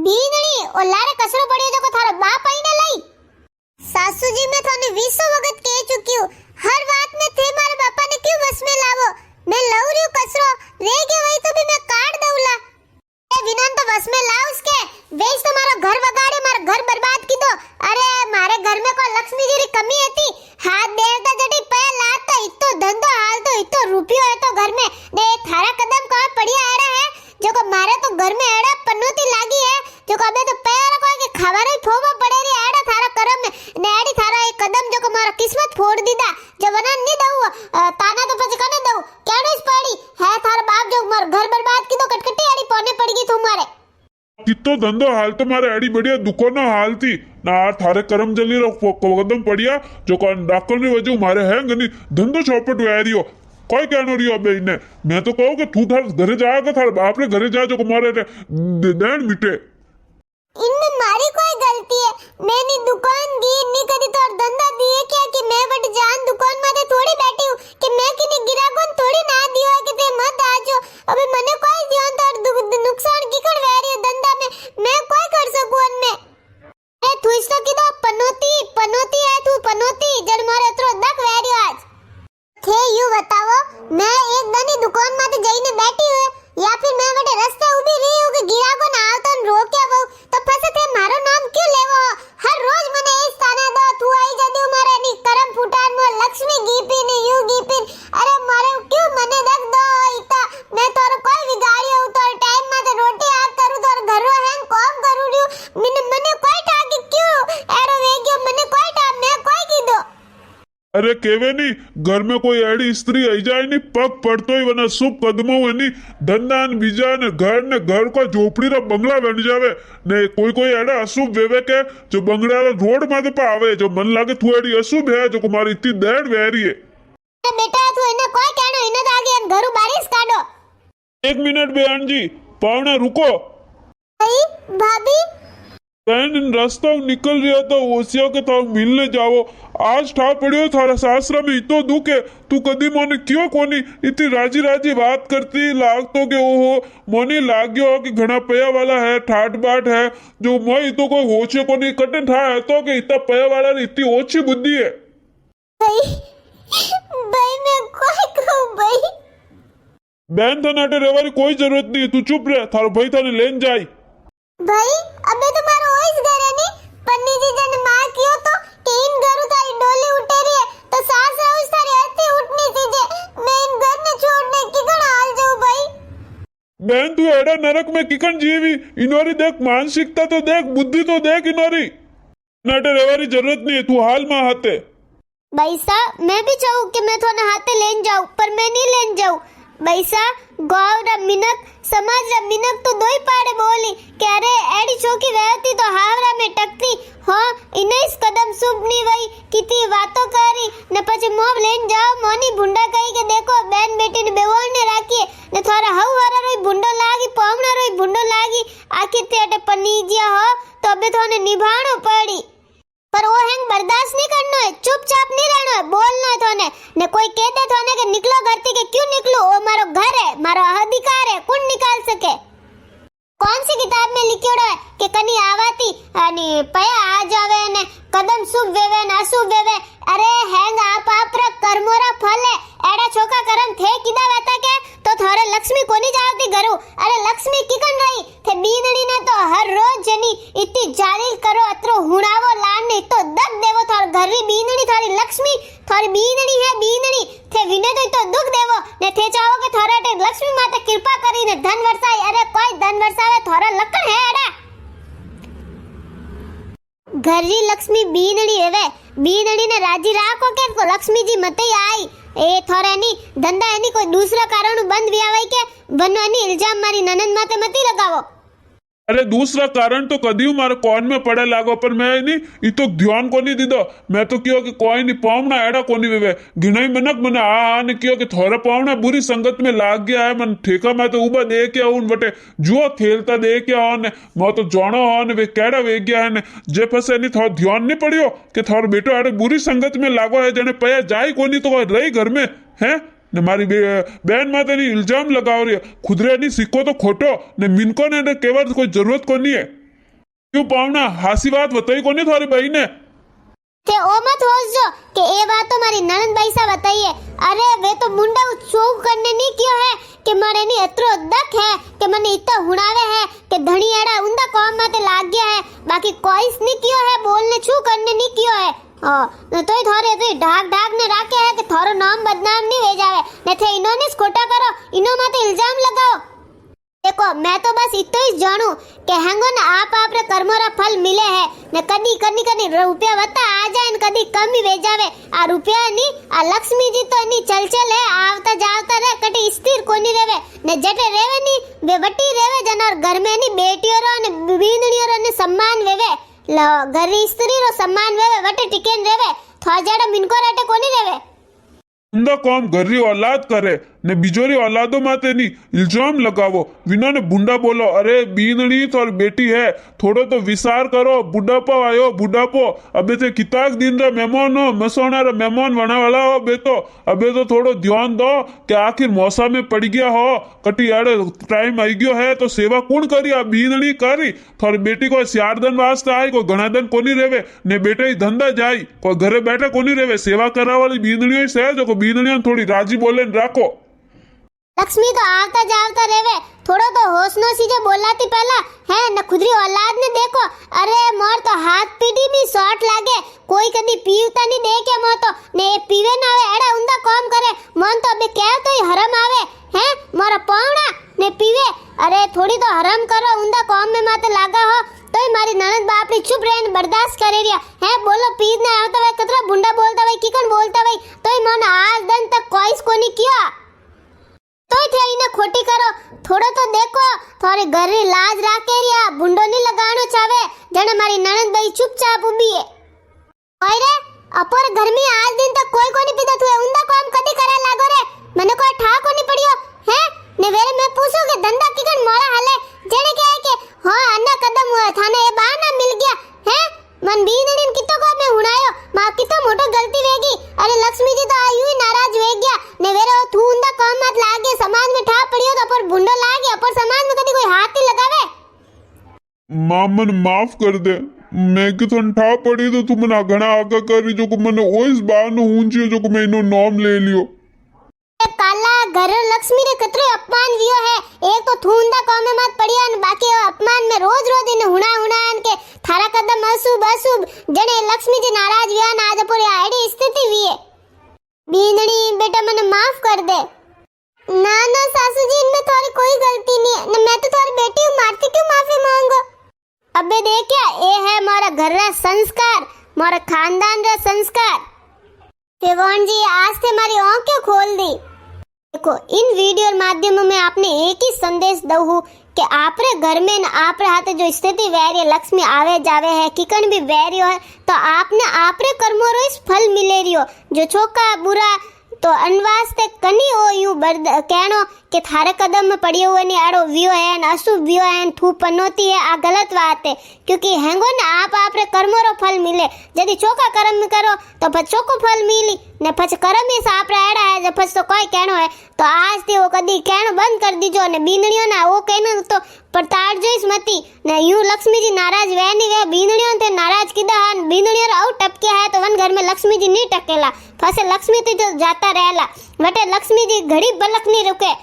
बीनणी ओ लारे कसरो पड़ियो जो को थारो बाप आईने लई। सासू जी मैं थाने 20 वक्त कह चुकी हूं, हर बात में थे मारे बापा ने क्यों बस में लावो। मैं लव रही हूं कसरो, रह गया वही तो भी मैं काट दऊला। ए विनन तो बस में लाओ उसके, वेच तो मारो घर वगाड़े, मारो घर बर्बाद की दो। अरे मारे घर में को लक्ष्मी जी री कमी हती, हाथ देता जटी पे लाता इतो धंधो हाल तो इतो रुपयो है तो घर में ने थारा कदम का पड़िया एड़ा है जो को मारे तो घर में एड़ा पन्नोती लागी है जो को अबे तो पैर को के खवारे फोमा पड़े री एड़ा थारा करम में ने एड़ी थारा एक कदम जो को मारा किस्मत फोड़ दीदा जब वना नी दऊ ताना तो पछ कने दऊ केड़ीस पड़ी है थारा बाप जो मार घर बर्बाद की तो कटकटी एड़ी पोने पड़ गई तुम्हारे कितो धंधो हाल तो मारे एडी बढ़िया दुकान हाल थी ना थारे करम जली रो कदम पड़िया जो को डाकल री वजह मारे है गनी धंधो चौपट वेरियो कोई कहनो रियो अबे इने मैं तो कहूं कि तू थार घरे जाएगा थारे बाप रे घरे जा जो मारे देन मिटे। इनमें मारी कोई गलती है, मैंने दुकान दी नी कदी तो धंधा दिए क्या कि मैं बट जान दुकान माथे थोड़ी बैठी हूं कि मैं किने गिराकोन थोड़ी ना दियो है कि ते मत आजो। अबे मने कोई ध्यान तो नुकसान की कर वेरी धंधा में मैं कोई कर सकूं उनमें। ए तू इसको की दो पनोती पनोती है तू पनोती जड़ मारे अतरो दक वेरी आज थे यू बताओ मैं एक दनी दुकान माथे जईने बैठी हूं या फिर मैं बटे रास्ते उभी रही हूं कि गिराको ना आवतो न रोके वो तो फसे थे मारो नाम क्यों लेवो। हर रोज मने इस ताना दो तू आई जदी मारे नी करम फुटान मो लक्ष्मी गीपी ने यू गीपी अरे मारे क्यों मने दक दो इता मैं तोर कोई बिगाड़ियो तो टाइम माथे रोटी आप करू तो घरो हैन काम करू रियो मने कोई टाके क्यों एरो वेग्यो मने कोई टा मैं कोई कीधो। अरे केवे नी घर में कोई एडी स्त्री आई जाए नी पग पड़तो ही वना शुभ कदमों नी धंधा न बीजा ने घर को झोपड़ी रा बंगला बन जावे ने कोई एड़ा अशुभ वेवे के जो बंगला रोड माथे पे आवे जो मन लागे तू एडी अशुभ है जो तुम्हारी इतनी देर वेरी है। अरे बेटा तू इने कोई कहनो इने तो आगे घरू बारिश काढो। 1 मिनट बहन जी पावना रुको। भाई भाभी बहन रास्ता निकल रहा था ओसिया के ताऊ मिलने जाओ आज ठा पड़ियो थारा सासरा में इतो दुख है तू कदी मोने क्यों कोनी इतनी राजी राजी बात करती लाग तो के ओहो मोनी लाग्यो कि घना पया वाला है ठाट बाट है जो मैं इतो कोई होचे कोनी कटे ठा है तो के इतना पया वाला इतनी ओछी बुद्धि है। भाई मैं कोई कहूं भाई बहन थाने अटे रेवारी कोई जरूरत नहीं तू चुप रह थारो भाई थाने लेन जाई। भाई अबे तुम्हारो ओइस घर है नी पन्नी जी जन मां कियो तो तीन घरु तारी डोली उठेरी है तो सास रोज तारी आती उठनी सीजे मैं इन घर ने छोड़ने किकण हाल जाऊं भाई। बहन तू एड़ा नरक में किकन जीवी इनोरी देख मानसिकता तो देख बुद्धि तो देख इनोरी नाटे रेवारी जरूरत नहीं है तू हाल में हाथे। भाई साहब मैं भी चाहूं कि मैं थोने हाथे लेन जाऊं पर मैं नहीं लेन जाऊं। भाई साहब गांव रा मिनक समाज रा मिनक तो दो ही पाड़े बोली कि अरे एडी चौकी रहती तो हावरा में टकती हां इने इस कदम शुभ नहीं वही कितनी बातों करी ने પછી મોબ લેન જાઓ મોની ભુંડા કહી કે देखो બેન બેટી ને બેવોળ ને રાખી ને થોરા હવ વારા રોઈ ભુંડો લાગી પામણા રોઈ ભુંડો લાगी आखिर थे अटे पनीजिया हो तो अबे थोने निभाणो पड़ी पर वो हैंग बर्दाश्त नहीं करना है चुपचाप नहीं रहना है बोलना है थोने ने कोई कह दे थोने के निकलो घर से के क्यों निकलो वो मारो घर है मारो अधिकार है कौन निकाल सके। कौन सी किताब में लिखियोड़ो है कि कनी आवाती अनि पया आ जावे ने कदम शुभ वेवे न अशुभ वेवे अरे हैंग आप रा कर्मोरा फल है एड़ा छोका करम थे किदा वेता के तो थोरे लक्ष्मी कोनी जावती घरू अरे लक्ष्मी किकन रही थे बीनड़ी ने तो हर रोज जनी इतनी जालिल करो अतरो हुणावो लान ने तो दक देवो थार घररी बीनड़ी थारी लक्ष्मी थारी बीनड़ी है बीनड़ी थे विने तो दुख देवो ने थे चाहो के थोरा टे लक्ष्मी माते कृपा करीने धन वरसाई अरे कोई धन वरसावे थोरा लकड़ है एड़ा घररी लक्ष्मी बीनड़ी हेवे बीनड़ी ने राजी राखो के तो लक्ष्मी जी मते आई ए थोरे नी धंधा एनी कोई दूसरा कारण बंद व्यावई के बनवानी इल्जाम मारी ननन माते मती लगावो। अरे दूसरा कारण तो कदी मारे कौन में पड़े लागो पर मैं नहीं इतो ध्यान को नहीं दीदो मैं तो क्यों कि कोई नहीं पावना एड़ा कोनी वेवे घिनाई मनक मने आ ने क्यों कि थोड़ा पावना बुरी संगत में लाग गया है मन ठेका मैं तो उबा दे के आऊं बटे जो खेलता दे के आओ ने मैं तो जानो हो ने वे केड़ा वे गया है ने जे फसे नहीं थोड़ा ध्यान नहीं पड़ियो कि थोड़ा बेटो एड़े बुरी संगत में लागो है जने पया जाई कोनी तो रही घर में है ने मारी बहन माते इल्जाम लगाओ रही खुदरे नहीं सिक्को तो खोटो ने मिनको ने केवर कोई जरूरत को नहीं है। क्यों पावना हासी बात बताई कोनी थारी बहन ने? ते ओ मत होसजो कि ए बात तो मारी ननद भाई सा बताइए। अरे वे तो मुंडा चोक करने नहीं क्यों है कि मारे नहीं इतरो दक है कि मने इतना हुणावे है कि धणी एड़ा उंदा कॉम माते लाग गया है, बाकी कोईस नहीं क्यों है, बोलने छू करने नहीं क्यों है। तोय थारे तो ढाक ढाक ने राखे है कि थारो नाम बदनाम नहीं हो जावे ने थे इन्होंने खोटा करो, इनो माते इल्जाम लगाओ। देखो मैं तो बस इतो ही जानू कि हेंगो ने आप रे कर्मोरा फल मिले है ने कदी कनी कनी रुपया वता आ जाए ने कदी कम ही वे जावे। आ रुपया नी आ लक्ष्मी जी तो नी चल है आवता जावता रे कटी स्थिर कोनी रेवे ने जटे रेवे नी वे वटी रेवे जनार घर में नी बेटियों रो ने बींदणियों रो ने सम्मान वेवे लो घर स्त्री रो सम्मान वेवे वटे टिकेन रेवे थो जाडा मिनको राटे कोनी रेवे। उंदा काम घरी औलाद करे ने बिजोरी औलादों माते नी इल्जाम लगावो विना ने बुंडा बोलो। अरे बीनड़ी तो बेटी है, थोड़ो तो विचार करो। बुढ़ापो आयो बुढ़ापो, अबे ते किताक दिन रा मेहमान हो मसोना रा मेहमान बना वाला हो बेतो, अबे तो थोड़ो ध्यान दो कि आखिर मौसम में पड़ गया हो कटी आड़े टाइम आई गयो है तो सेवा कौन करी? आ बीनड़ी करी थारी बेटी को स्यारदन वास्ते आई, कोई घणादन कोनी रेवे ने बेटे धंधा जाई, कोई घरे बैठे कोनी रेवे। सेवा करा वाली बीनड़ियों से जो बीनड़ियों थोड़ी राजी बोले राखो। लक्ष्मी तो आवता जावता रेवे, थोड़ो तो होशनो सी जो बोलाती पहला है न खुदरी औलाद ने देखो। अरे मोर तो हाथ पीढ़ी भी शॉर्ट लागे, कोई कदी पीवता नहीं देखे मो तो ने पीवे ना आवे एड़ा उंदा काम करे मन तो अबे कह तो ही हरम आवे हैं मोरा पौणा ने पीवे। अरे थोड़ी तो हरम करो, उंदा काम में माते लागा हो तो ही मारी ननद बापड़ी चुप रहन बर्दाश्त करे रिया है। बोलो पीद ना आवता वे कतरा बुंडा बोलता वे किकन बोलता वे तो ही मन आज दिन तक कोईस कोनी किया तो थे इने खोटी करो। थोड़ो तो देखो थारे घर री लाज राखे रिया, बुंडो नहीं लगाणो चावे जने मारी ननद भाई चुपचाप उभी है। ओए रे अपर घर में आज दिन तक कोई कोनी पीदा तुए उंदा काम कदी करे लागो रे, मने कोई ठा कोनी पड़ियो है ने वेरे मैं पूछू के धंधा किकन मोरा हाले जने के है के हां अन्ना कदम हुआ थाने ए बहाना मिल गया है मन बीनड़ीन कितो को में हुणायो मां कितो मोटो गलती वेगी। अरे लक्ष्मी जी तो आयु ही नाराज वे गया ने वेरे थू उंदा काम मत लागे समाज में ठा पड़ियो तो पर बुंडो लागे पर समाज में कदी कोई हाथ नहीं लगावे। मामन माफ कर दे, मैं कि थन ठा पड़ी तो तू मना घना आगा करी जो को मने ओइस बानो ऊंची जो को मैं इनो नाम ले लियो। काला घर लक्ष्मी रे कतरे अपमान वियो है, एक तो थूंदा काम में मत पड़िया न बाकी अपमान में रोज रोज इन हुणा हुणान के थारा कदम अशुभ अशुभ जने लक्ष्मी जी नाराज विया न आज पूरी आड़ी स्थिति विये। बीनड़ी बेटा मने माफ कर दे। ना ना सासू जी इनमें थारी कोई गलती नहीं है न मैं तो थारी बेटी हूं, मारती क्यों माफी मांगो। अबे देखिया ए है मारा घर रा संस्कार, मारा खानदान रा संस्कार। देवान जी आज से हमारी आंखें खोल दी। देखो इन वीडियो माध्यम में आपने एक ही संदेश दऊ कि आपरे घर में न आपरे हाथे जो स्थिति वैर्य लक्ष्मी आवे जावे है किकन भी वैर्य है तो आपने आपरे कर्मों रो इस फल मिले रियो जो छोका बुरा तो अनवास्ते कनी हो यू कहनो कि थारे कदम में पड़ी हुए नहीं आड़ो वियो है न अशुभ वियो है थू पनोती है आ गलत बात है क्योंकि हैंगो न आप रे कर्मों रो फल मिले। यदि चोका कर्म करो तो फिर चोको फल मिली ने पछ कर्म ही आप रे एड़ा है जब तो कोई कहनो है तो आज थी वो कदी कहनो बंद कर दीजो ने बीनड़ियो ना वो कहनो तो पड़ताड़ जोइस मती ने यू लक्ष्मी जी नाराज वे नहीं वे बीनड़ियो ते नाराज किदा हन बीनड़ियो रो टपके है तो वन घर में लक्ष्मी जी नहीं टकेला फसे लक्ष्मी तो जाता रहेला बटे लक्ष्मी जी घड़ी बलक नहीं रुके।